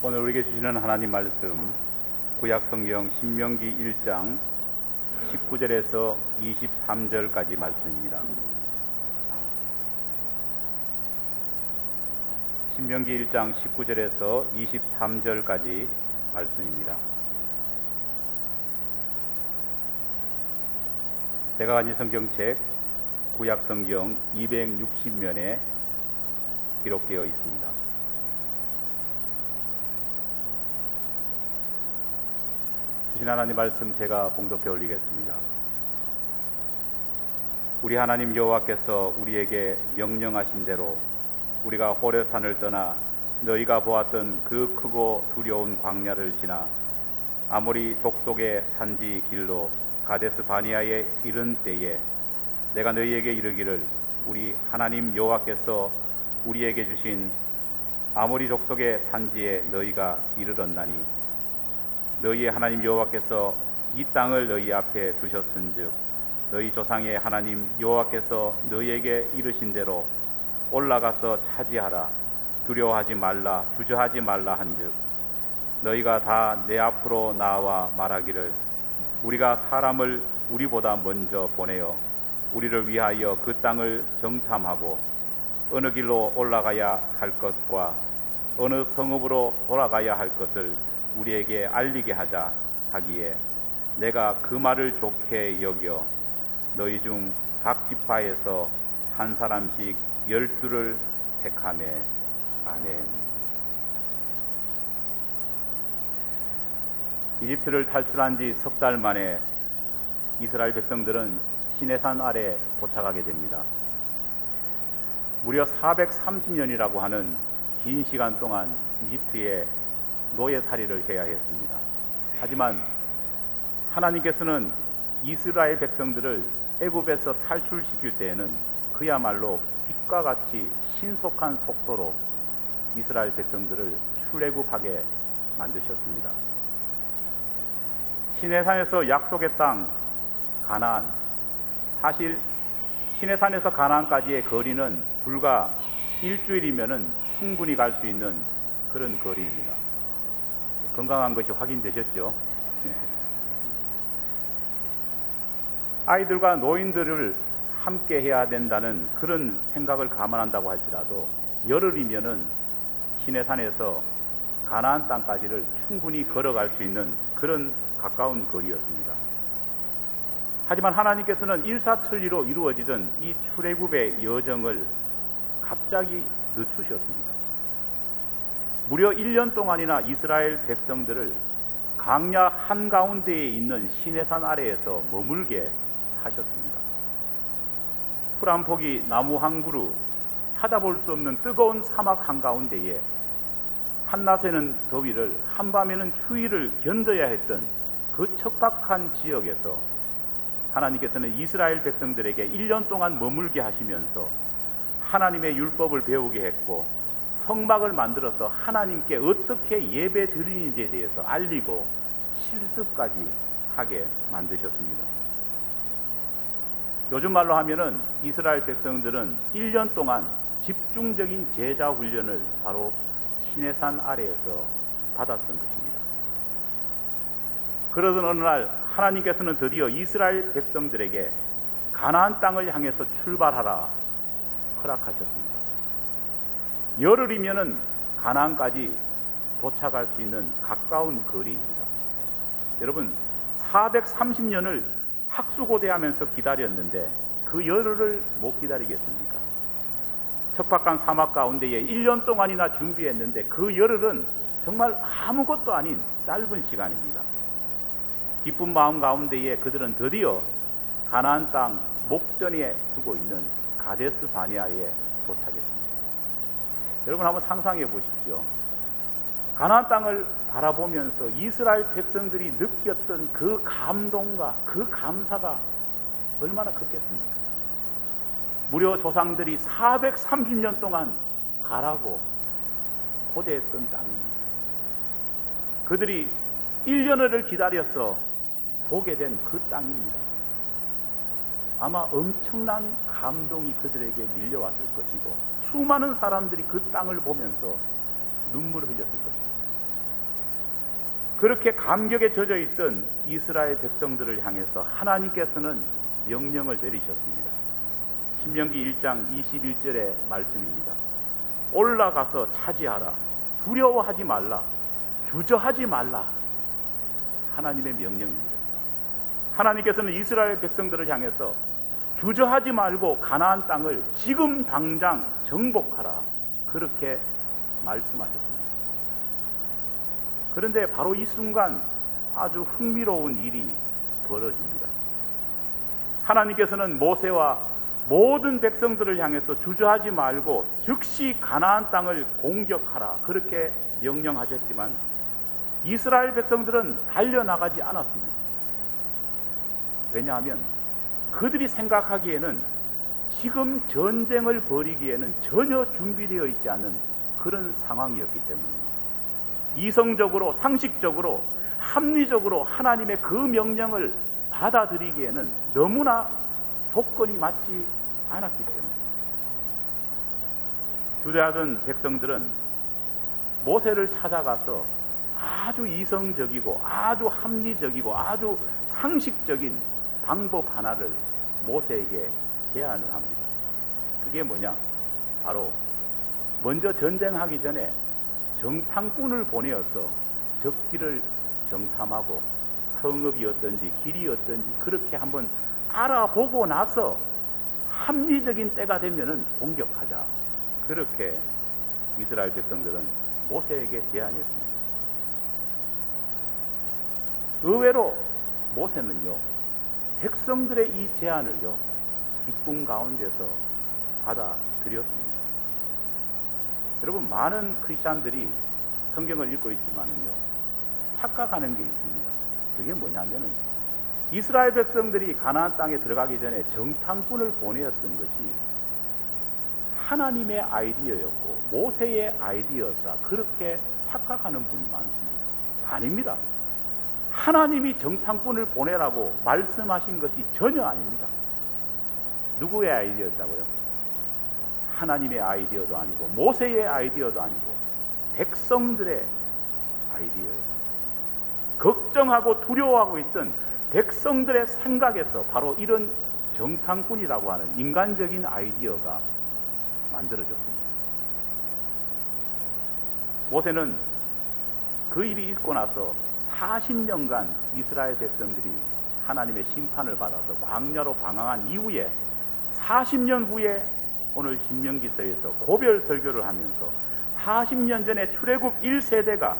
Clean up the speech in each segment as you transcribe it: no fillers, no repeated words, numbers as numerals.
오늘 우리에게 주시는 하나님 말씀 구약 성경 신명기 1장 19절에서 23절까지 말씀입니다. 신명기 1장 19절에서 23절까지 말씀입니다. 제가 가진 성경책 구약 성경 260면에 기록되어 있습니다. 주신 하나님 말씀 제가 봉독해 올리겠습니다. 우리 하나님 여호와께서 우리에게 명령하신 대로 우리가 호렙산을 떠나 너희가 보았던 그 크고 두려운 광야를 지나 아모리 족속의 산지 길로 가데스 바니아에 이른 때에 내가 너희에게 이르기를 우리 하나님 여호와께서 우리에게 주신 아모리 족속의 산지에 너희가 이르렀나니 너희의 하나님 여호와께서 이 땅을 너희 앞에 두셨은즉 너희 조상의 하나님 여호와께서 너희에게 이르신 대로 올라가서 차지하라. 두려워하지 말라, 주저하지 말라 한즉 너희가 다 내 앞으로 나와 말하기를 우리가 사람을 우리보다 먼저 보내어 우리를 위하여 그 땅을 정탐하고 어느 길로 올라가야 할 것과 어느 성읍으로 돌아가야 할 것을 우리에게 알리게 하자 하기에 내가 그 말을 좋게 여겨 너희 중 각 지파에서 한 사람씩 12를 택하매. 아멘. 이집트를 탈출한 지 석 달 만에 이스라엘 백성들은 시내산 아래 도착하게 됩니다. 무려 430년이라고 하는 긴 시간 동안 이집트에 노예살이를 해야 했습니다. 하지만 하나님께서는 이스라엘 백성들을 애굽에서 탈출시킬 때에는 그야말로 빛과 같이 신속한 속도로 이스라엘 백성들을 출애굽하게 만드셨습니다. 시내산에서 약속의 땅 가나안, 사실 시내산에서 가나안까지의 거리는 불과 일주일이면 충분히 갈 수 있는 그런 거리입니다. 건강한 것이 확인되셨죠? 아이들과 노인들을 함께 해야 된다는 그런 생각을 감안한다고 할지라도 열흘이면은 시내산에서 가나안 땅까지를 충분히 걸어갈 수 있는 그런 가까운 거리였습니다. 하지만 하나님께서는 일사천리로 이루어지던 이 출애굽의 여정을 갑자기 늦추셨습니다. 무려 1년 동안이나 이스라엘 백성들을 광야 한가운데에 있는 시내산 아래에서 머물게 하셨습니다. 풀 한 포기, 나무 한 그루, 찾아볼 수 없는 뜨거운 사막 한가운데에 한낮에는 더위를, 한밤에는 추위를 견뎌야 했던 그 척박한 지역에서 하나님께서는 이스라엘 백성들에게 1년 동안 머물게 하시면서 하나님의 율법을 배우게 했고 성막을 만들어서 하나님께 어떻게 예배 드리는지에 대해서 알리고 실습까지 하게 만드셨습니다. 요즘 말로 하면은 이스라엘 백성들은 1년 동안 집중적인 제자 훈련을 바로 시내산 아래에서 받았던 것입니다. 그러던 어느 날 하나님께서는 드디어 이스라엘 백성들에게 가나안 땅을 향해서 출발하라 허락하셨습니다. 열흘이면은 가나안까지 도착할 수 있는 가까운 거리입니다. 여러분, 430년을 학수고대하면서 기다렸는데 그 열흘을 못 기다리겠습니까? 척박한 사막 가운데에 1년 동안이나 준비했는데 그 열흘은 정말 아무것도 아닌 짧은 시간입니다. 기쁜 마음 가운데에 그들은 드디어 가나안 땅 목전에 두고 있는 가데스 바니아에 도착했습니다. 여러분 한번 상상해 보십시오. 가나안 땅을 바라보면서 이스라엘 백성들이 느꼈던 그 감동과 그 감사가 얼마나 컸겠습니까? 무려 조상들이 430년 동안 바라고 고대했던 땅입니다. 그들이 1년을 기다려서 보게 된 그 땅입니다. 아마 엄청난 감동이 그들에게 밀려왔을 것이고 수많은 사람들이 그 땅을 보면서 눈물을 흘렸을 것입니다. 그렇게 감격에 젖어 있던 이스라엘 백성들을 향해서 하나님께서는 명령을 내리셨습니다. 신명기 1장 21절의 말씀입니다. 올라가서 차지하라. 두려워하지 말라. 주저하지 말라. 하나님의 명령입니다. 하나님께서는 이스라엘 백성들을 향해서 주저하지 말고 가나안 땅을 지금 당장 정복하라. 그렇게 말씀하셨습니다. 그런데 바로 이 순간 아주 흥미로운 일이 벌어집니다. 하나님께서는 모세와 모든 백성들을 향해서 주저하지 말고 즉시 가나안 땅을 공격하라. 그렇게 명령하셨지만 이스라엘 백성들은 달려나가지 않았습니다. 왜냐하면 그들이 생각하기에는 지금 전쟁을 벌이기에는 전혀 준비되어 있지 않은 그런 상황이었기 때문입니다. 이성적으로, 상식적으로, 합리적으로 하나님의 그 명령을 받아들이기에는 너무나 조건이 맞지 않았기 때문입니다. 주저하던 백성들은 모세를 찾아가서 아주 이성적이고 아주 합리적이고 아주 상식적인 방법 하나를 모세에게 제안을 합니다. 그게 뭐냐? 바로 먼저 전쟁하기 전에 정탐꾼을 보내어서 적지를 정탐하고 성읍이 어떤지 길이 어떤지 그렇게 한번 알아보고 나서 합리적인 때가 되면은 공격하자. 그렇게 이스라엘 백성들은 모세에게 제안했습니다. 의외로 모세는요, 백성들의 이 제안을요, 기쁨 가운데서 받아들였습니다. 여러분, 많은 크리스찬들이 성경을 읽고 있지만은요, 착각하는 게 있습니다. 그게 뭐냐면은 이스라엘 백성들이 가나안 땅에 들어가기 전에 정탐꾼을 보내었던 것이 하나님의 아이디어였고 모세의 아이디어였다. 그렇게 착각하는 분이 많습니다. 아닙니다. 하나님이 정탐꾼을 보내라고 말씀하신 것이 전혀 아닙니다. 누구의 아이디어였다고요? 하나님의 아이디어도 아니고 모세의 아이디어도 아니고 백성들의 아이디어였습니다. 걱정하고 두려워하고 있던 백성들의 생각에서 바로 이런 정탐꾼이라고 하는 인간적인 아이디어가 만들어졌습니다. 모세는 그 일이 있고 나서 40년간 이스라엘 백성들이 하나님의 심판을 받아서 광야로 방황한 이후에 40년 후에 오늘 신명기서에서 고별 설교를 하면서 40년 전에 출애굽 1세대가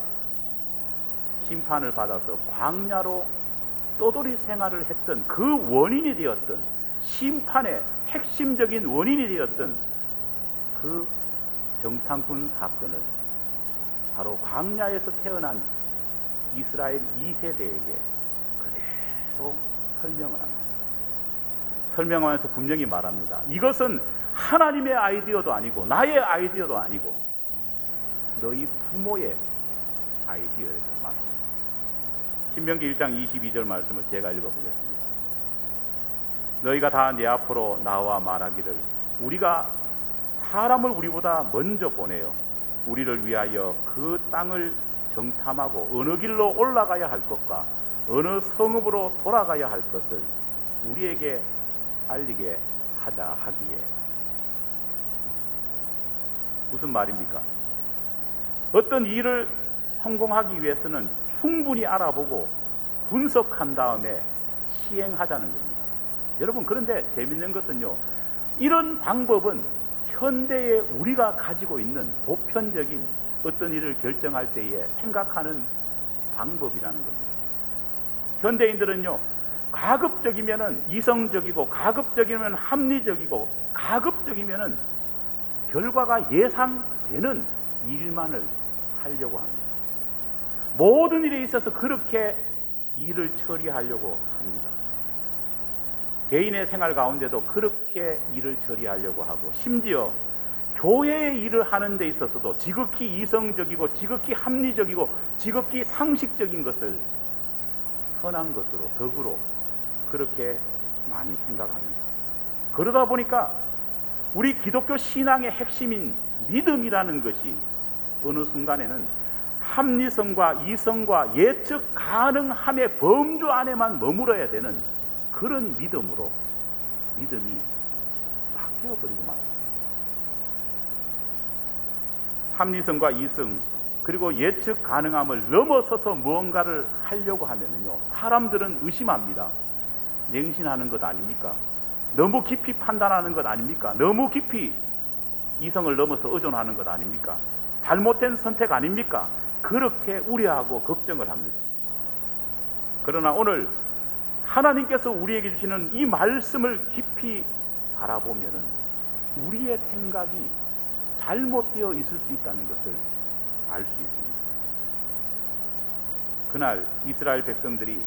심판을 받아서 광야로 떠돌이 생활을 했던 그 원인이 되었던 심판의 핵심적인 원인이 되었던 그 정탐꾼 사건을 바로 광야에서 태어난 이스라엘 2세대에게 그대로 설명을 합니다. 설명하면서 분명히 말합니다. 이것은 하나님의 아이디어도 아니고 나의 아이디어도 아니고 너희 부모의 아이디어였다 말합니다. 신명기 1장 22절 말씀을 제가 읽어보겠습니다. 너희가 다 내 앞으로 나와 말하기를 우리가 사람을 우리보다 먼저 보내어 우리를 위하여 그 땅을 정탐하고 어느 길로 올라가야 할 것과 어느 성읍으로 돌아가야 할 것을 우리에게 알리게 하자 하기에. 무슨 말입니까? 어떤 일을 성공하기 위해서는 충분히 알아보고 분석한 다음에 시행하자는 겁니다. 여러분, 그런데 재밌는 것은요, 이런 방법은 현대에 우리가 가지고 있는 보편적인 어떤 일을 결정할 때에 생각하는 방법이라는 겁니다. 현대인들은요, 가급적이면은 이성적이고 가급적이면 합리적이고 가급적이면은 결과가 예상되는 일만을 하려고 합니다. 모든 일에 있어서 그렇게 일을 처리하려고 합니다. 개인의 생활 가운데도 그렇게 일을 처리하려고 하고, 심지어 교회의 일을 하는 데 있어서도 지극히 이성적이고 지극히 합리적이고 지극히 상식적인 것을 선한 것으로 덕으로 그렇게 많이 생각합니다. 그러다 보니까 우리 기독교 신앙의 핵심인 믿음이라는 것이 어느 순간에는 합리성과 이성과 예측 가능함의 범주 안에만 머물러야 되는 그런 믿음으로 믿음이 바뀌어버리고 말았습니다. 합리성과 이성 그리고 예측 가능함을 넘어서서 무언가를 하려고 하면요, 사람들은 의심합니다. 맹신하는 것 아닙니까? 너무 깊이 판단하는 것 아닙니까? 너무 깊이 이성을 넘어서 의존하는 것 아닙니까? 잘못된 선택 아닙니까? 그렇게 우려하고 걱정을 합니다. 그러나 오늘 하나님께서 우리에게 주시는 이 말씀을 깊이 바라보면은 우리의 생각이 잘못되어 있을 수 있다는 것을 알 수 있습니다. 그날 이스라엘 백성들이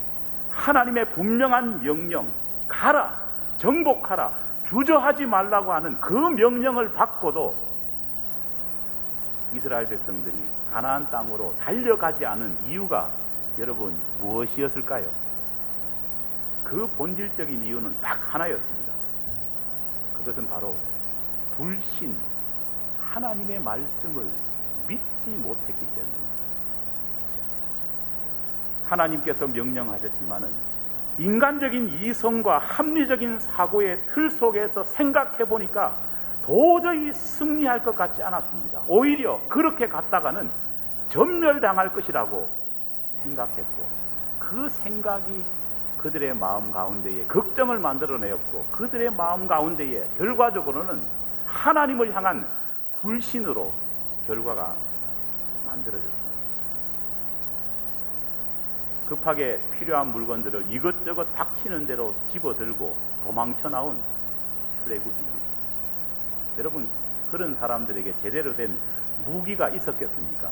하나님의 분명한 명령, 가라, 정복하라, 주저하지 말라고 하는 그 명령을 받고도 이스라엘 백성들이 가나안 땅으로 달려가지 않은 이유가 여러분 무엇이었을까요? 그 본질적인 이유는 딱 하나였습니다. 그것은 바로 불신, 하나님의 말씀을 믿지 못했기 때문입니다. 하나님께서 명령하셨지만은 인간적인 이성과 합리적인 사고의 틀 속에서 생각해 보니까 도저히 승리할 것 같지 않았습니다. 오히려 그렇게 갔다가는 전멸당할 것이라고 생각했고, 그 생각이 그들의 마음 가운데에 걱정을 만들어내었고, 그들의 마음 가운데에 결과적으로는 하나님을 향한 불신으로 결과가 만들어졌습니다. 급하게 필요한 물건들을 이것저것 닥치는 대로 집어들고 도망쳐 나온 출애굽입니다. 여러분, 그런 사람들에게 제대로 된 무기가 있었겠습니까?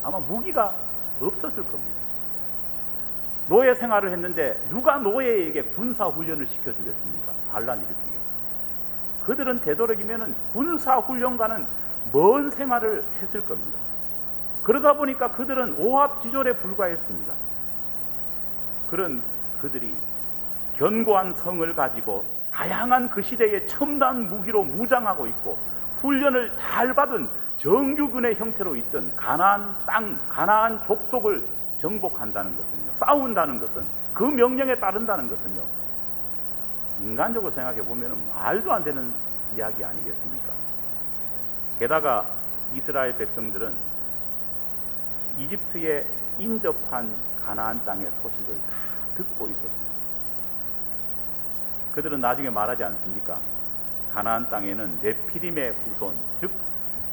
아마 무기가 없었을 겁니다. 노예 생활을 했는데 누가 노예에게 군사훈련을 시켜주겠습니까? 반란 일으키게. 그들은 되도록이면 군사훈련과는 먼 생활을 했을 겁니다. 그러다 보니까 그들은 오합지졸에 불과했습니다. 그런 그들이 견고한 성을 가지고 다양한 그 시대의 첨단 무기로 무장하고 있고 훈련을 잘 받은 정규군의 형태로 있던 가나안 땅, 가나안 족속을 정복한다는 것은요, 싸운다는 것은, 그 명령에 따른다는 것은요, 인간적으로 생각해 보면 말도 안 되는 이야기 아니겠습니까? 게다가 이스라엘 백성들은 이집트에 인접한 가나안 땅의 소식을 다 듣고 있었습니다. 그들은 나중에 말하지 않습니까? 가나안 땅에는 네피림의 후손, 즉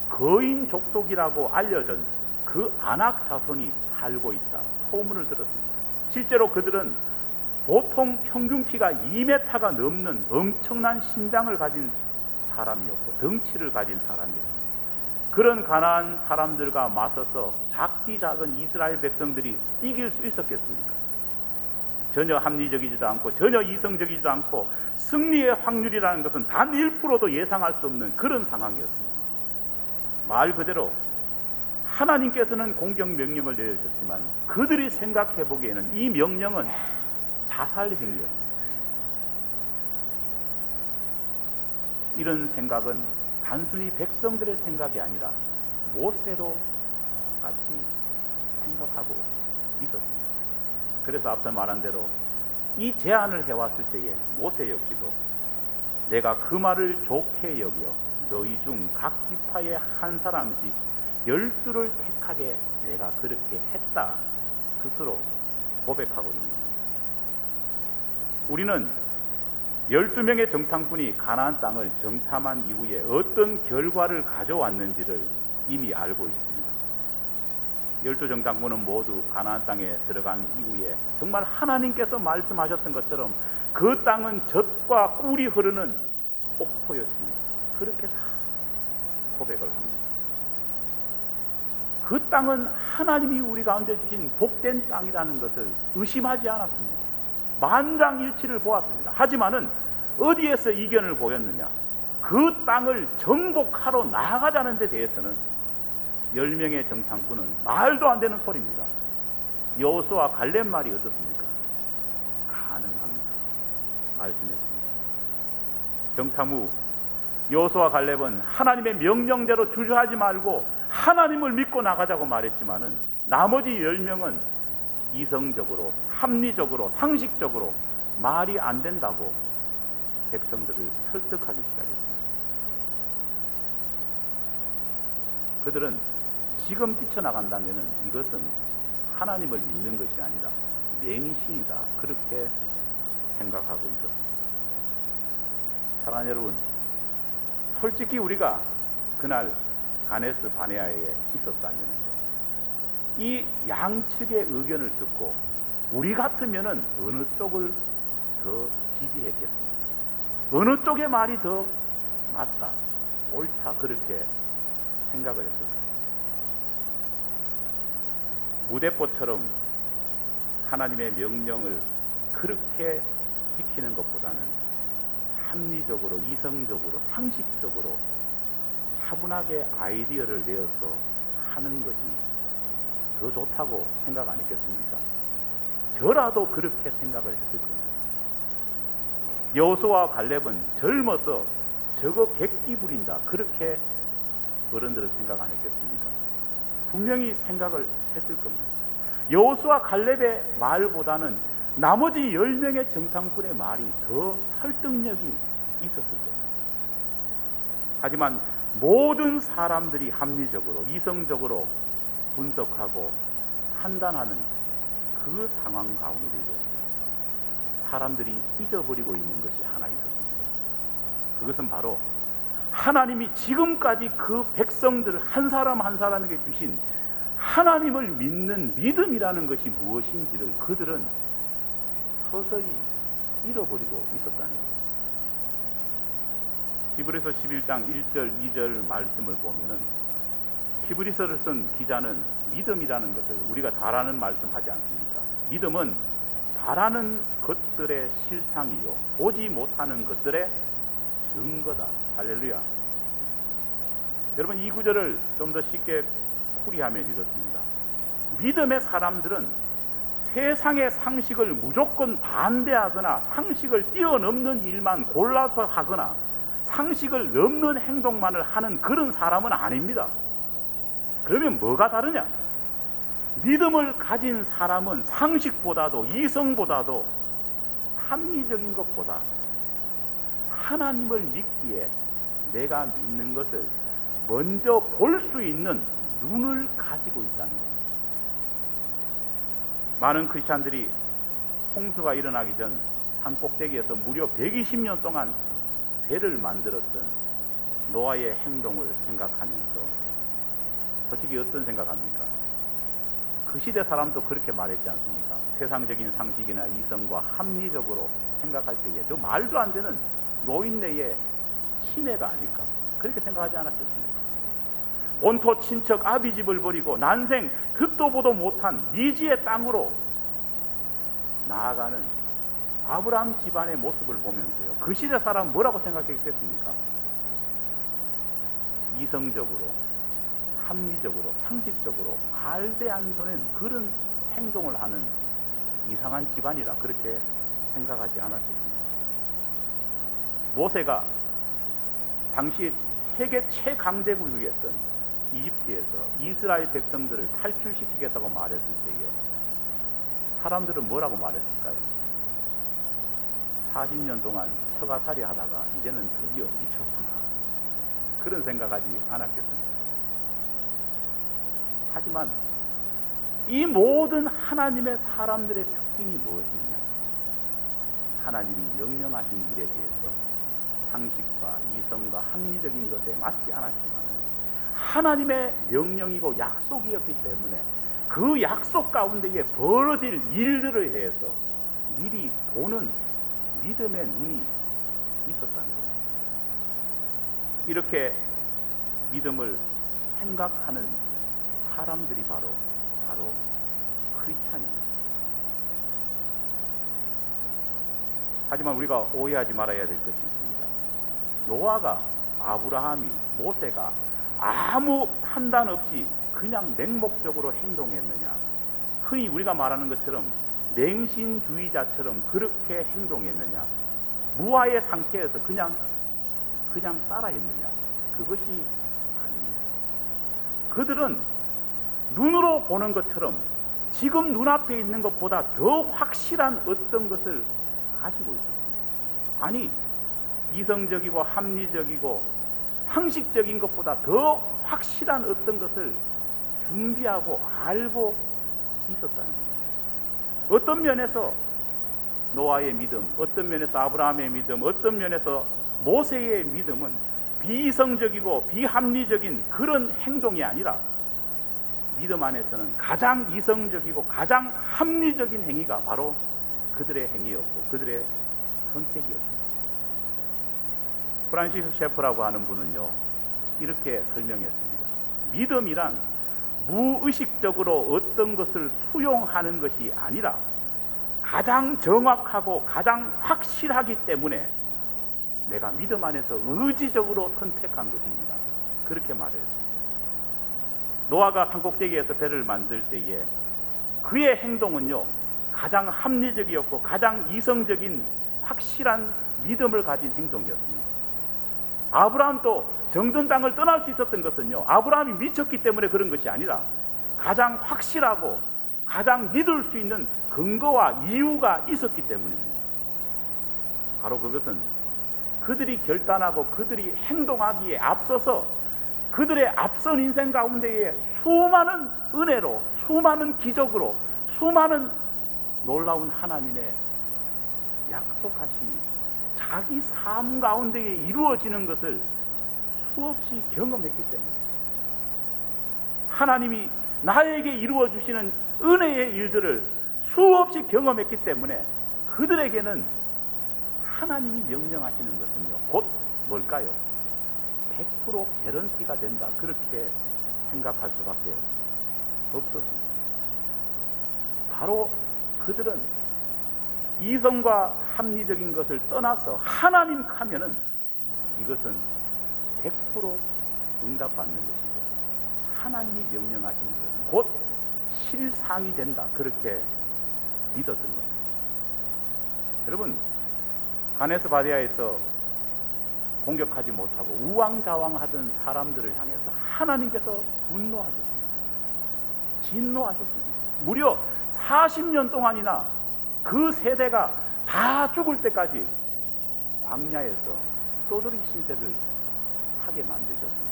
거인 족속이라고 알려진 그 아낙 자손이 살고 있다, 소문을 들었습니다. 실제로 그들은 보통 평균 키가 2m가 넘는 엄청난 신장을 가진 사람이었고 덩치를 가진 사람이었습니다. 그런 가나안 사람들과 맞서서 작디 작은 이스라엘 백성들이 이길 수 있었겠습니까? 전혀 합리적이지도 않고 전혀 이성적이지도 않고 승리의 확률이라는 것은 단 1%도 예상할 수 없는 그런 상황이었습니다. 말 그대로 하나님께서는 공격 명령을 내리셨지만 그들이 생각해 보기에는 이 명령은 자살 행위였습니다. 이런 생각은 단순히 백성들의 생각이 아니라 모세도 같이 생각하고 있었습니다. 그래서 앞서 말한 대로 이 제안을 해왔을 때에 모세 역시도 내가 그 말을 좋게 여겨 너희 중 각 지파의 한 사람씩 12를 택하게 내가 그렇게 했다 스스로 고백하고 있는 겁니다. 우리는 12명의 정탐꾼이 가나안 땅을 정탐한 이후에 어떤 결과를 가져왔는지를 이미 알고 있습니다. 12정탐꾼은 모두 가나안 땅에 들어간 이후에 정말 하나님께서 말씀하셨던 것처럼 그 땅은 젖과 꿀이 흐르는 옥토였습니다. 그렇게 다 고백을 합니다. 그 땅은 하나님이 우리 가운데 주신 복된 땅이라는 것을 의심하지 않았습니다. 만장일치를 보았습니다. 하지만은 어디에서 이견을 보였느냐? 그 땅을 정복하러 나아가자는 데 대해서는 10명의 정탐꾼은 말도 안 되는 소리입니다. 여호수아 갈렙 말이 어떻습니까? 가능합니다 말씀했습니다. 정탐 후 여호수아 갈렙은 하나님의 명령대로 주저하지 말고 하나님을 믿고 나가자고 말했지만은 나머지 10명은 이성적으로, 합리적으로, 상식적으로 말이 안 된다고 백성들을 설득하기 시작했습니다. 그들은 지금 뛰쳐나간다면 이것은 하나님을 믿는 것이 아니라 맹신이다, 그렇게 생각하고 있었습니다. 사랑하는 여러분, 솔직히 우리가 그날 가네스 바네아에 있었다면 이 양측의 의견을 듣고 우리 같으면은 어느 쪽을 더 지지했겠습니까? 어느 쪽의 말이 더 맞다, 옳다, 그렇게 생각을 했을까요? 무대뽀처럼 하나님의 명령을 그렇게 지키는 것보다는 합리적으로, 이성적으로, 상식적으로 차분하게 아이디어를 내어서 하는 것이 더 좋다고 생각 안 했겠습니까? 저라도 그렇게 생각을 했을 겁니다. 여호수아와 갈렙은 젊어서 저거 객기 부린다, 그렇게 어른들은 생각 안 했겠습니까? 분명히 생각을 했을 겁니다. 여호수아 갈렙의 말보다는 나머지 10명의 정탐꾼의 말이 더 설득력이 있었을 겁니다. 하지만 모든 사람들이 합리적으로, 이성적으로 분석하고 판단하는 그 상황 가운데에 사람들이 잊어버리고 있는 것이 하나 있었습니다. 그것은 바로 하나님이 지금까지 그 백성들 한 사람 한 사람에게 주신 하나님을 믿는 믿음이라는 것이 무엇인지를 그들은 서서히 잃어버리고 있었다는 거예요. 히브리서 11장 1절 2절 말씀을 보면은 히브리서를 쓴 기자는 믿음이라는 것을 우리가 잘 아는 말씀하지 않습니까? 믿음은 바라는 것들의 실상이요 보지 못하는 것들의 증거다. 할렐루야. 여러분, 이 구절을 좀 더 쉽게 풀이하면 이렇습니다. 믿음의 사람들은 세상의 상식을 무조건 반대하거나 상식을 뛰어넘는 일만 골라서 하거나 상식을 넘는 행동만을 하는 그런 사람은 아닙니다. 그러면 뭐가 다르냐? 믿음을 가진 사람은 상식보다도 이성보다도 합리적인 것보다 하나님을 믿기에 내가 믿는 것을 먼저 볼 수 있는 눈을 가지고 있다는 겁니다. 많은 크리스찬들이 홍수가 일어나기 전 산꼭대기에서 무려 120년 동안 배를 만들었던 노아의 행동을 생각하면서 솔직히 어떤 생각합니까? 그 시대 사람도 그렇게 말했지 않습니까? 세상적인 상식이나 이성과 합리적으로 생각할 때에 저 말도 안 되는 노인네의 치매가 아닐까, 그렇게 생각하지 않았겠습니까? 본토 친척 아비집을 버리고 난생 듣도 보도 못한 미지의 땅으로 나아가는 아브라함 집안의 모습을 보면서요, 그 시대 사람은 뭐라고 생각했겠습니까? 이성적으로, 합리적으로, 상식적으로 말대 안 되는 그런 행동을 하는 이상한 집안이라 그렇게 생각하지 않았겠습니까? 모세가 당시 세계 최강대국이었던 이집트에서 이스라엘 백성들을 탈출시키겠다고 말했을 때에 사람들은 뭐라고 말했을까요? 40년 동안 처가살이 하다가 이제는 드디어 미쳤구나, 그런 생각하지 않았겠습니까? 하지만 이 모든 하나님의 사람들의 특징이 무엇이냐? 하나님이 명령하신 일에 대해서 상식과 이성과 합리적인 것에 맞지 않았지만 하나님의 명령이고 약속이었기 때문에 그 약속 가운데에 벌어질 일들에 대해서 미리 보는 믿음의 눈이 있었다는 겁니다. 이렇게 믿음을 생각하는 사람들이 바로 크리스찬입니다. 하지만 우리가 오해하지 말아야 될 것이 있습니다. 노아가, 아브라함이, 모세가 아무 판단 없이 그냥 맹목적으로 행동했느냐? 흔히 우리가 말하는 것처럼 맹신주의자처럼 그렇게 행동했느냐? 무아의 상태에서 그냥 따라했느냐? 그것이 아닙니다. 그들은 눈으로 보는 것처럼 지금 눈앞에 있는 것보다 더 확실한 어떤 것을 가지고 있었습니다. 아니, 이성적이고 합리적이고 상식적인 것보다 더 확실한 어떤 것을 준비하고 알고 있었다는 거예요. 어떤 면에서 노아의 믿음, 어떤 면에서 아브라함의 믿음, 어떤 면에서 모세의 믿음은 비이성적이고 비합리적인 그런 행동이 아니라 믿음 안에서는 가장 이성적이고 가장 합리적인 행위가 바로 그들의 행위였고 그들의 선택이었습니다. 프란시스 셰퍼라고 하는 분은요, 이렇게 설명했습니다. 믿음이란 무의식적으로 어떤 것을 수용하는 것이 아니라 가장 정확하고 가장 확실하기 때문에 내가 믿음 안에서 의지적으로 선택한 것입니다. 그렇게 말했습니다. 노아가 산꼭대기에서 배를 만들 때에 그의 행동은요, 가장 합리적이었고 가장 이성적인 확실한 믿음을 가진 행동이었습니다. 아브라함도 정든 땅을 떠날 수 있었던 것은요, 아브라함이 미쳤기 때문에 그런 것이 아니라 가장 확실하고 가장 믿을 수 있는 근거와 이유가 있었기 때문입니다. 바로 그것은 그들이 결단하고 그들이 행동하기에 앞서서 그들의 앞선 인생 가운데에 수많은 은혜로, 수많은 기적으로, 수많은 놀라운 하나님의 약속하심이 자기 삶 가운데에 이루어지는 것을 수없이 경험했기 때문에 하나님이 나에게 이루어 주시는 은혜의 일들을 수없이 경험했기 때문에 그들에게는 하나님이 명령하시는 것은요, 곧 뭘까요? 100% 개런티가 된다, 그렇게 생각할 수밖에 없었습니다. 바로 그들은 이성과 합리적인 것을 떠나서 하나님 하면은 이것은 100% 응답받는 것이고 하나님이 명령하시는 것은 곧 실상이 된다, 그렇게 믿었던 겁니다. 여러분, 가네스 바디아에서 공격하지 못하고 우왕좌왕하던 사람들을 향해서 하나님께서 분노하셨습니다. 진노하셨습니다. 무려 40년 동안이나 그 세대가 다 죽을 때까지 광야에서 떠돌이 신세를 하게 만드셨습니다.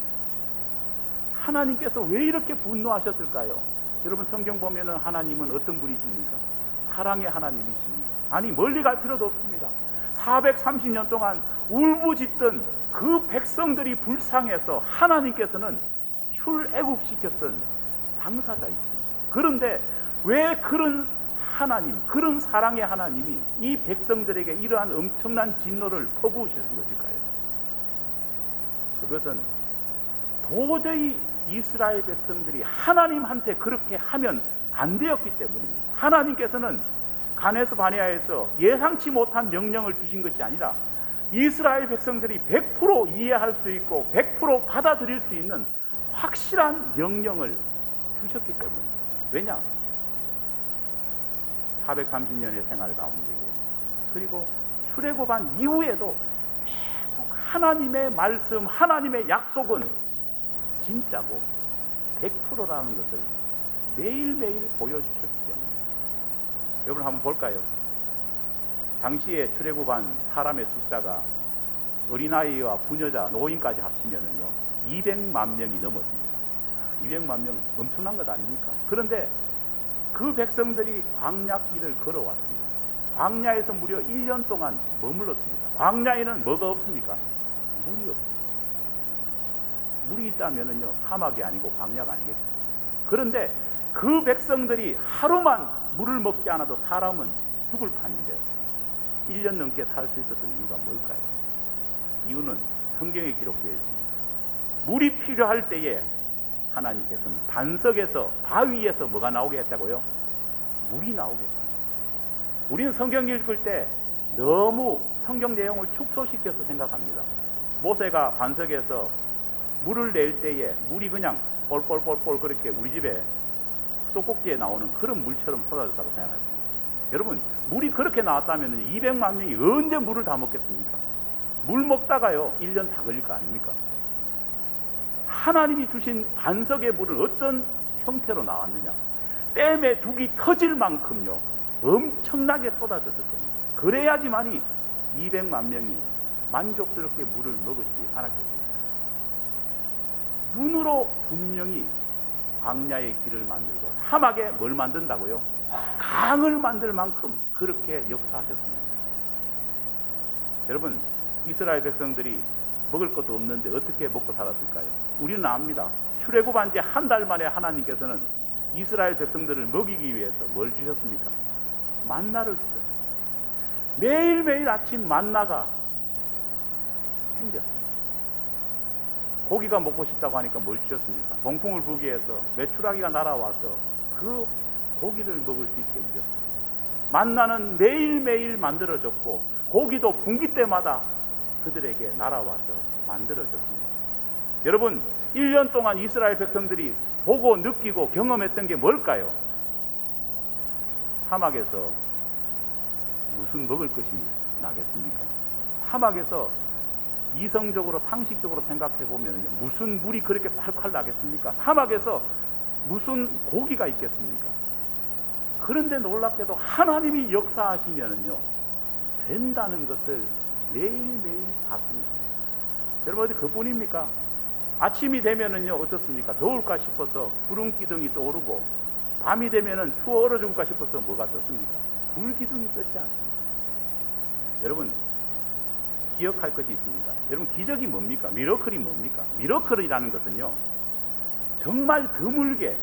하나님께서 왜 이렇게 분노하셨을까요? 여러분, 성경 보면은 하나님은 어떤 분이십니까? 사랑의 하나님이십니다. 아니, 멀리 갈 필요도 없습니다. 430년 동안 울부짖던 그 백성들이 불쌍해서 하나님께서는 출애굽시켰던 당사자이십니다. 그런데 왜 그런 하나님, 그런 사랑의 하나님이 이 백성들에게 이러한 엄청난 진노를 퍼부으시는 것일까요? 그것은 도저히 이스라엘 백성들이 하나님한테 그렇게 하면 안 되었기 때문입니다. 하나님께서는 가네스 바네아에서 예상치 못한 명령을 주신 것이 아니라 이스라엘 백성들이 100% 이해할 수 있고 100% 받아들일 수 있는 확실한 명령을 주셨기 때문입니다. 왜냐? 430년의 생활 가운데 그리고 출애굽한 이후에도 계속 하나님의 말씀, 하나님의 약속은 진짜고 100%라는 것을 매일매일 보여주셨기 때문에 여러분 한번 볼까요? 당시에 출애굽한 사람의 숫자가 어린아이와 부녀자, 노인까지 합치면은요 200만 명이 넘었습니다. 200만 명 엄청난 것 아닙니까? 그런데 그 백성들이 광야길을 걸어왔습니다. 광야에서 무려 1년 동안 머물렀습니다. 광야에는 뭐가 없습니까? 물이 없습니다. 물이 있다면은요 사막이 아니고 광야가 아니겠죠. 그런데 그 백성들이 하루만 물을 먹지 않아도 사람은 죽을 판인데 1년 넘게 살 수 있었던 이유가 뭘까요? 이유는 성경에 기록되어 있습니다. 물이 필요할 때에 하나님께서는 반석에서, 바위에서 뭐가 나오게 했다고요? 물이 나오게 했다. 우리는 성경 읽을 때 너무 성경 내용을 축소시켜서 생각합니다. 모세가 반석에서 물을 낼 때에 물이 그냥 뻘뻘뻘뻘 그렇게 우리 집에 수도꼭지에 나오는 그런 물처럼 쏟아졌다고 생각합니다. 여러분, 물이 그렇게 나왔다면 200만 명이 언제 물을 다 먹겠습니까? 물 먹다가요 1년 다 걸릴 거 아닙니까? 하나님이 주신 반석의 물은 어떤 형태로 나왔느냐? 댐에 둑이 터질 만큼요 엄청나게 쏟아졌을 겁니다. 그래야지만이 200만 명이 만족스럽게 물을 먹었지 않았겠습니까? 눈으로 분명히 광야의 길을 만들고 사막에 뭘 만든다고요? 강을 만들 만큼 그렇게 역사하셨습니다. 여러분, 이스라엘 백성들이 먹을 것도 없는데 어떻게 먹고 살았을까요? 우리는 압니다. 출애굽한 지 한 달 만에 하나님께서는 이스라엘 백성들을 먹이기 위해서 뭘 주셨습니까? 만나를 주셨습니다. 매일매일 아침 만나가 생겼습니다. 고기가 먹고 싶다고 하니까 뭘 주셨습니까? 동풍을 불게 해서 메추라기가 날아와서 그 고기를 먹을 수 있게 해주셨습니다. 만나는 매일매일 만들어졌고 고기도 분기 때마다 그들에게 날아와서 만들어졌습니다. 여러분, 1년 동안 이스라엘 백성들이 보고 느끼고 경험했던 게 뭘까요? 사막에서 무슨 먹을 것이 나겠습니까? 사막에서 이성적으로 상식적으로 생각해 보면 무슨 물이 그렇게 콸콸 나겠습니까? 사막에서 무슨 고기가 있겠습니까? 그런데 놀랍게도 하나님이 역사하시면은요 된다는 것을 매일매일 봤습니다. 여러분, 어디 그뿐입니까? 아침이 되면은요 어떻습니까? 더울까 싶어서 구름 기둥이 떠오르고, 밤이 되면은 추워 얼어 죽을까 싶어서 뭐가 떴습니까? 불 기둥이 떴지 않습니까? 여러분, 기억할 것이 있습니다. 여러분, 기적이 뭡니까? 미러클이 뭡니까? 미러클이라는 것은요 정말 드물게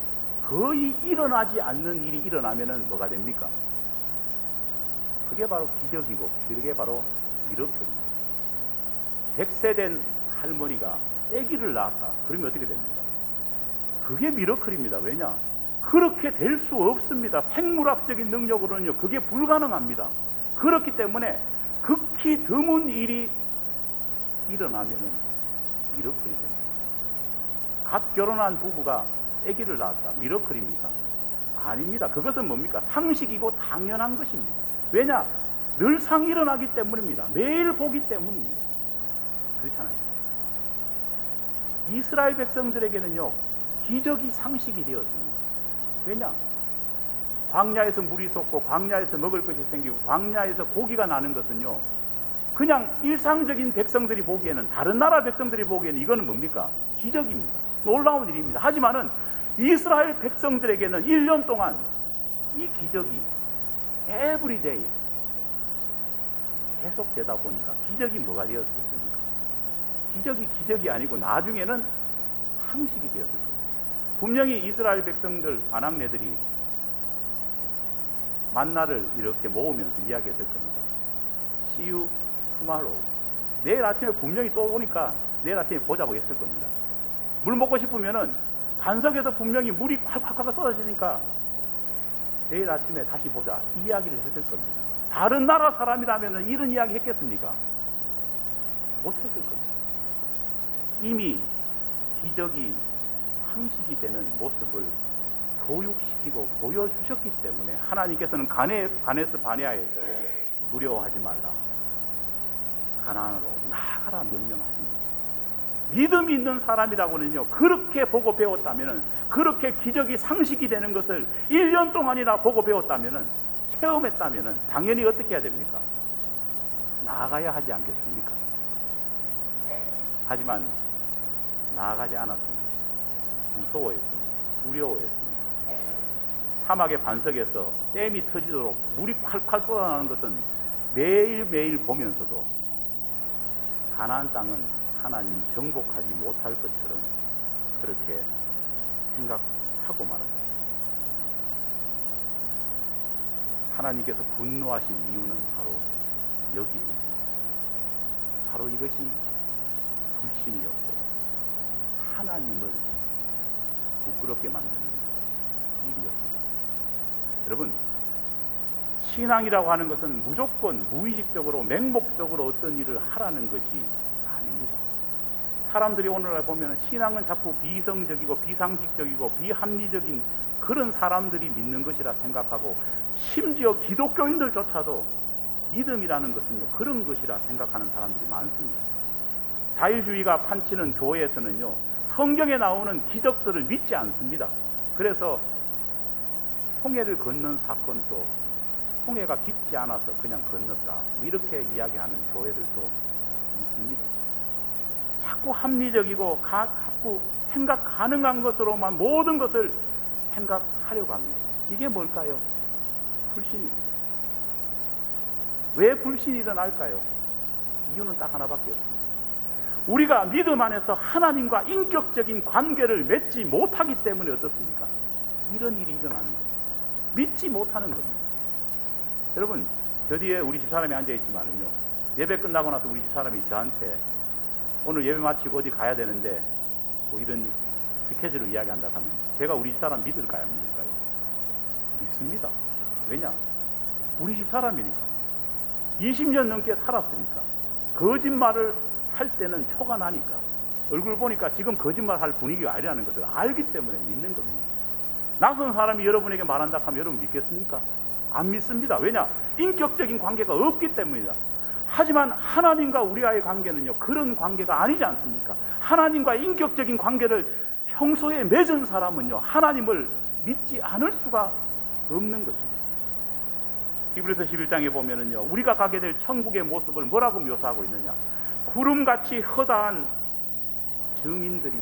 거의 일어나지 않는 일이 일어나면은 뭐가 됩니까? 그게 바로 기적이고 그게 바로 미러클입니다. 100세 된 할머니가 아기를 낳았다. 그러면 어떻게 됩니까? 그게 미러클입니다. 왜냐? 그렇게 될 수 없습니다. 생물학적인 능력으로는요 그게 불가능합니다. 그렇기 때문에 극히 드문 일이 일어나면은 미러클이 됩니다. 갓 결혼한 부부가 아기를 낳았다. 미러클입니까? 아닙니다. 그것은 뭡니까? 상식이고 당연한 것입니다. 왜냐? 늘상 일어나기 때문입니다. 매일 보기 때문입니다. 그렇잖아요. 이스라엘 백성들에게는요 기적이 상식이 되었습니다. 왜냐? 광야에서 물이 솟고 광야에서 먹을 것이 생기고 광야에서 고기가 나는 것은요 그냥 일상적인 백성들이 보기에는, 다른 나라 백성들이 보기에는 이거는 뭡니까? 기적입니다. 놀라운 일입니다. 하지만은 이스라엘 백성들에게는 1년 동안 이 기적이 에브리데이 계속되다 보니까 기적이 뭐가 되었겠습니까? 기적이 아니고 나중에는 상식이 되었을 겁니다. 분명히 이스라엘 백성들, 아낙네들이 만나를 이렇게 모으면서 이야기했을 겁니다. See you tomorrow. 내일 아침에 분명히 또 오니까 내일 아침에 보자고 했을 겁니다. 물 먹고 싶으면은 반석에서 분명히 물이 콸콸콸 쏟아지니까 내일 아침에 다시 보자, 이 이야기를 했을 겁니다. 다른 나라 사람이라면 이런 이야기 했겠습니까? 못했을 겁니다. 이미 기적이 상식이 되는 모습을 교육시키고 보여주셨기 때문에 하나님께서는 가네스 바네아에서 두려워하지 말라, 가나안으로 나아가라 명령하십니다. 믿음 있는 사람이라고는요 그렇게 보고 배웠다면은, 그렇게 기적이 상식이 되는 것을 1년 동안이나 보고 배웠다면은, 체험했다면은 당연히 어떻게 해야 됩니까? 나아가야 하지 않겠습니까? 하지만 나아가지 않았습니다. 무서워했습니다. 두려워했습니다. 사막의 반석에서 댐이 터지도록 물이 콸콸 쏟아나는 것은 매일매일 보면서도 가나안 땅은 하나님이 정복하지 못할 것처럼 그렇게 생각하고 말았습니다. 하나님께서 분노하신 이유는 바로 여기에 있습니다. 바로 이것이 불신이었고 하나님을 부끄럽게 만드는 일이었습니다. 여러분, 신앙이라고 하는 것은 무조건 무의식적으로 맹목적으로 어떤 일을 하라는 것이 아닙니다. 사람들이 오늘날 보면 신앙은 자꾸 비이성적이고 비상식적이고 비합리적인 그런 사람들이 믿는 것이라 생각하고, 심지어 기독교인들조차도 믿음이라는 것은요 그런 것이라 생각하는 사람들이 많습니다. 자유주의가 판치는 교회에서는요 성경에 나오는 기적들을 믿지 않습니다. 그래서 홍해를 건넌 사건도 홍해가 깊지 않아서 그냥 건넜다, 이렇게 이야기하는 교회들도 있습니다. 자꾸 합리적이고 자꾸 생각 가능한 것으로만 모든 것을 생각하려고 합니다. 이게 뭘까요? 불신입니다. 왜 불신이 일어날까요? 이유는 딱 하나밖에 없습니다. 우리가 믿음 안에서 하나님과 인격적인 관계를 맺지 못하기 때문에 어떻습니까? 이런 일이 일어나는 거예요. 믿지 못하는 겁니다. 여러분, 저 뒤에 우리 집 사람이 앉아있지만은요, 예배 끝나고 나서 우리 집 사람이 저한테 오늘 예배 마치고 어디 가야 되는데 뭐 이런 스케줄을 이야기한다 하면 제가 우리 집 사람 믿을까요? 안 믿을까요? 믿습니다. 왜냐? 우리 집 사람이니까. 20년 넘게 살았으니까. 거짓말을 할 때는 표가 나니까. 얼굴 보니까 지금 거짓말 할 분위기가 아니라는 것을 알기 때문에 믿는 겁니다. 낯선 사람이 여러분에게 말한다 하면 여러분 믿겠습니까? 안 믿습니다. 왜냐? 인격적인 관계가 없기 때문이다. 하지만 하나님과 우리와의 관계는요, 그런 관계가 아니지 않습니까? 하나님과 인격적인 관계를 평소에 맺은 사람은요, 하나님을 믿지 않을 수가 없는 것입니다. 히브리서 11장에 보면은요, 우리가 가게 될 천국의 모습을 뭐라고 묘사하고 있느냐? 구름같이 허다한 증인들이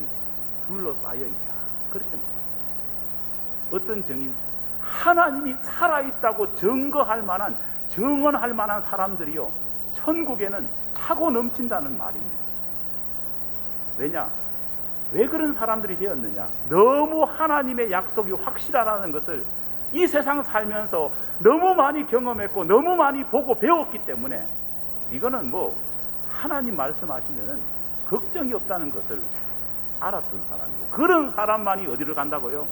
둘러싸여 있다, 그렇게 말합니다. 어떤 증인? 하나님이 살아있다고 증거할 만한, 증언할 만한 사람들이요, 천국에는 차고 넘친다는 말입니다. 왜냐? 왜 그런 사람들이 되었느냐? 너무 하나님의 약속이 확실하다는 것을 이 세상 살면서 너무 많이 경험했고 너무 많이 보고 배웠기 때문에 이거는 뭐 하나님 말씀하시면은 걱정이 없다는 것을 알았던 사람이고, 그런 사람만이 어디를 간다고요?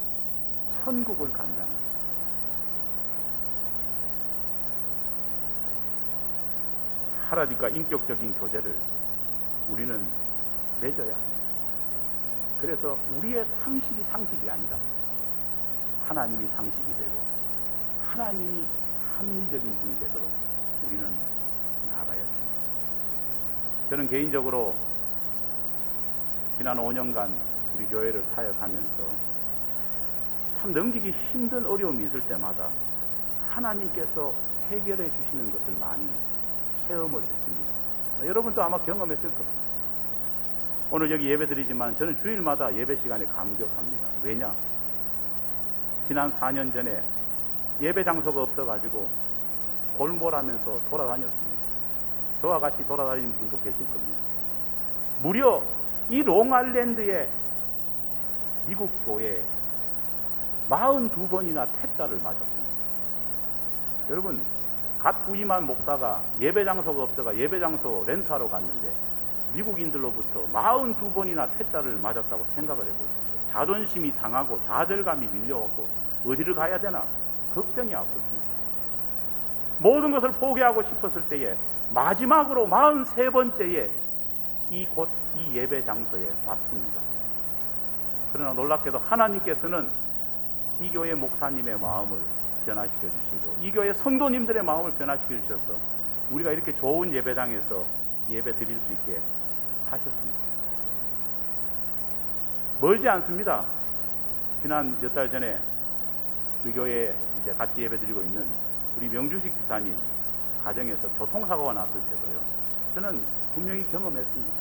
천국을 간다는 거예요. 하나님과 인격적인 교제를 우리는 맺어야 합니다. 그래서 우리의 상식이 상식이 아니라 하나님이 상식이 되고 하나님이 합리적인 분이 되도록 우리는 나아가야 됩니다. 저는 개인적으로 지난 5년간 우리 교회를 사역하면서 참 넘기기 힘든 어려움이 있을 때마다 하나님께서 해결해 주시는 것을 많이 체험을 했습니다. 여러분도 아마 경험했을 겁니다. 오늘 여기 예배 드리지만 저는 주일마다 예배 시간에 감격합니다. 왜냐? 지난 4년 전에 예배 장소가 없어가지고 골몰하면서 돌아다녔습니다. 저와 같이 돌아다니는 분도 계실 겁니다. 무려 이 롱아일랜드의 미국 교회에 42번이나 퇴짜를 맞았습니다. 여러분, 갓 부임한 목사가 예배 장소가 없어가 예배 장소 렌트하러 갔는데 미국인들로부터 42번이나 퇴짜를 맞았다고 생각을 해보십시오. 자존심이 상하고 좌절감이 밀려오고 어디를 가야 되나 걱정이 앞섰습니다. 모든 것을 포기하고 싶었을 때에 마지막으로 43번째에 이 예배 장소에 왔습니다. 그러나 놀랍게도 하나님께서는 이 교회 목사님의 마음을 변화시켜 주시고 이 교회 성도님들의 마음을 변화시켜 주셔서 우리가 이렇게 좋은 예배당에서 예배 드릴 수 있게 하셨습니다. 멀지 않습니다. 지난 몇 달 전에 우리 교회에 이제 같이 예배 드리고 있는 우리 명주식 집사님 가정에서 교통사고가 났을 때도요, 저는 분명히 경험했습니다.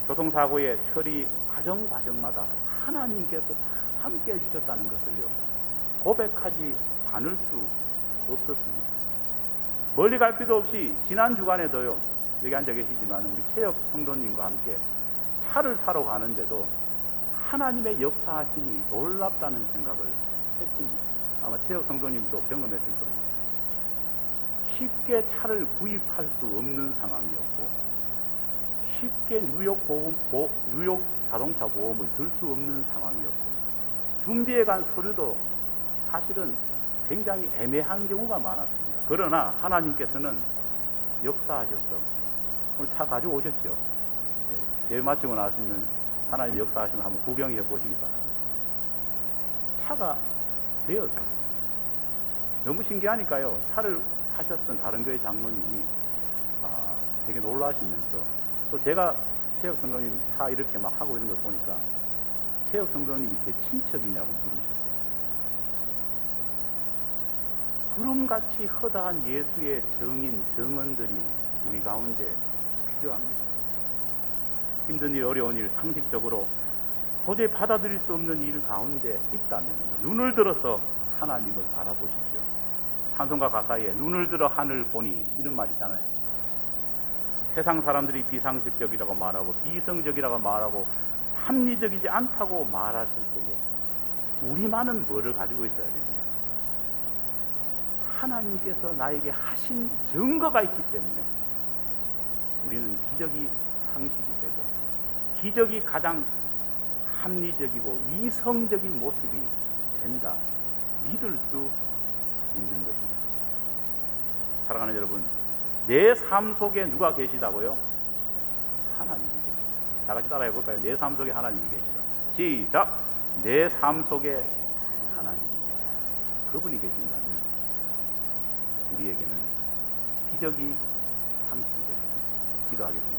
교통사고의 처리 과정마다 하나님께서 함께 해주셨다는 것을요, 고백하지 않을 수 없었습니다. 멀리 갈 필요 없이 지난 주간에도요, 여기 앉아 계시지만 우리 최혁 성도님과 함께 차를 사러 가는데도 하나님의 역사하심이 놀랍다는 생각을 했습니다. 아마 최혁 성도님도 경험했을 겁니다. 쉽게 차를 구입할 수 없는 상황이었고 쉽게 뉴욕 자동차 보험을 들 수 없는 상황이었고 준비해간 서류도 사실은 굉장히 애매한 경우가 많았습니다. 그러나 하나님께서는 역사하셔서 오늘 차 가지고 오셨죠. 예배 마치고 나시면 하나님의 역사하시면 한번 구경해 보시기 바랍니다. 차가 되었습니다. 너무 신기하니까요, 차를 하셨던 다른 교회 장로님이 되게 놀라시면서 또 제가 최혁 성도님 차 이렇게 막 하고 있는 걸 보니까 최혁 성도님이 제 친척이냐고 물으셨어요. 구름같이 허다한 예수의 정인, 정언들이 우리 가운데 필요합니다. 힘든 일, 어려운 일, 상식적으로 도저히 받아들일 수 없는 일 가운데 있다면 눈을 들어서 하나님을 바라보십시오. 찬송가 가사에 눈을 들어 하늘 보니 이런 말 있잖아요. 세상 사람들이 비상식적이라고 말하고 비이성적이라고 말하고 합리적이지 않다고 말했을 때에 우리만은 뭐를 가지고 있어야 되느냐? 하나님께서 나에게 하신 증거가 있기 때문에 우리는 기적이 상식이 되고 기적이 가장 합리적이고 이성적인 모습이 된다. 믿을 수 있는 것입니다. 사랑하는 여러분, 내 삶 속에 누가 계시다고요? 하나님이 계십니다. 다 같이 따라해 볼까요? 내 삶 속에 하나님이 계시다. 시작! 내 삶 속에 하나님이 계시다. 그분이 계신다면 우리에게는 기적이 상식이 될 것입니다. 기도하겠습니다.